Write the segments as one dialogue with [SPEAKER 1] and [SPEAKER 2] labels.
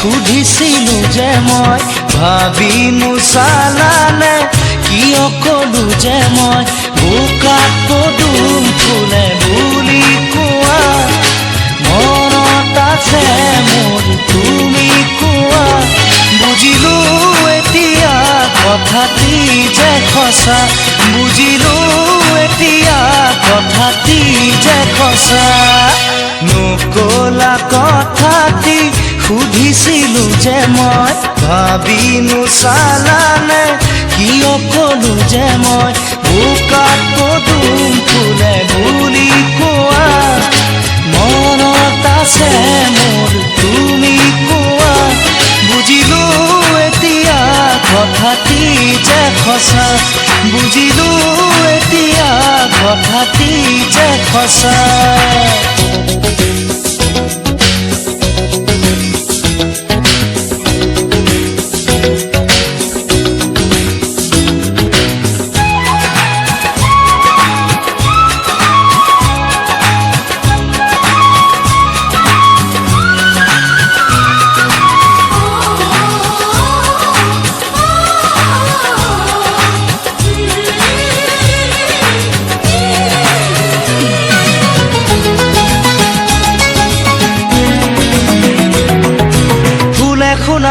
[SPEAKER 1] সুধিছিলো যে মই ভাবি নোচালানে কিয় কলো যে মই বোকাত পদুম ফুলে বুলি কোৱা মনত আছে মোৰ তুমি কোৱা বুজিলো এতিয়া কথাটি যে সঁচা বুজিলো এতিয়া কথাটি যে সঁচা নকলা কথাটি সুধিছিলো যে মই ভাবি নোচালানে কিয় কলো যে মই বোকাত পদুম ফুলে বুলি কোৱা মনত আছে মোৰ তুমি কোৱা বুজিলো এতিয়া কথাটি যে সঁচা বুজিলো এতিয়া কথাটি যে সঁচা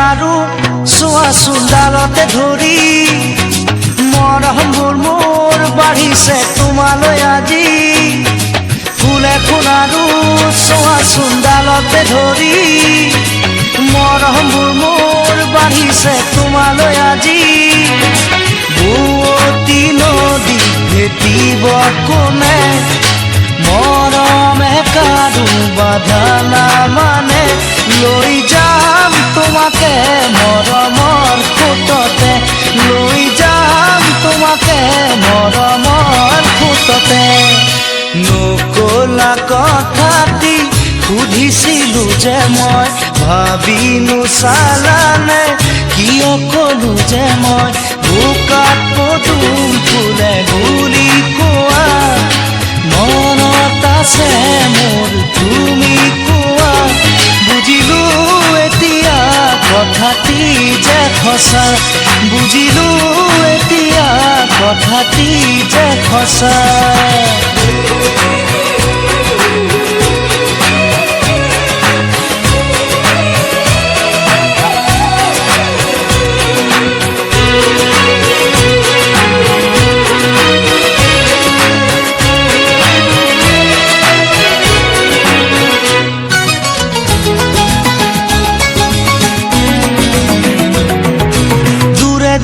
[SPEAKER 1] আৰু চোৱা চোলালতে ধৰি মৰমবোৰ মোৰ বাঢ়িছে তোমালৈ আজি ফুল এখন আৰু চোৱা চোলালতে ধৰি মৰমবোৰ মোৰ বাঢ়িছে তোমালৈ আজি বুৱতী নদী ভেটিব কোনে মৰমে কাৰো বাধা নামানে লৈ যাম তোমাকে মৰমৰ ফুটতে লৈ যাম তোমাকে মৰমৰ ফুটতে নকলা কথাটি সুধিছিলো যে মই ভাবি নোচালানে কিয় কলো যে মই বোকাত পদুম ফুলে বুলি কোৱা মনত আছে মোৰ তুমি কোৱা বুজিলো এতিয়া কথাটি যে সঁচা বুজিলো এতিয়া কথাটি যে সঁচা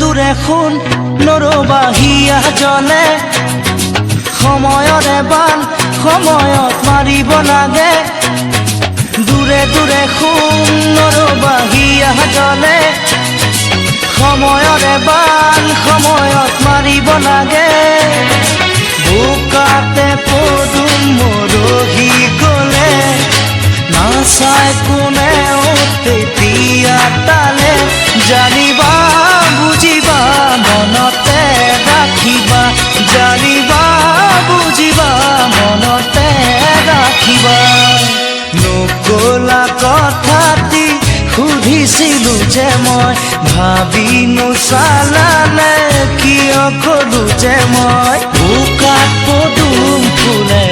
[SPEAKER 1] দূৰে শুন নৰবাহিয়া জনে সময়ৰে বান সময়ত মাৰিব লাগে দূৰে দূৰে শুন নৰবাহিয়া জনে সময়ৰে বান সময়ত মাৰিব লাগে বোকাতে পদুম মৰহি গলে নাচাই কোনে তেতিয়া তালে জানিবা বুজিবা মনতে ৰাখিবা জানিবা বুজিবা মনতে ৰাখিবা নকলা কথাটি সুধিছিলো যে মই ভাবি নোচালানে কিয় কলো যে মই বোকাত পদুম ফুলে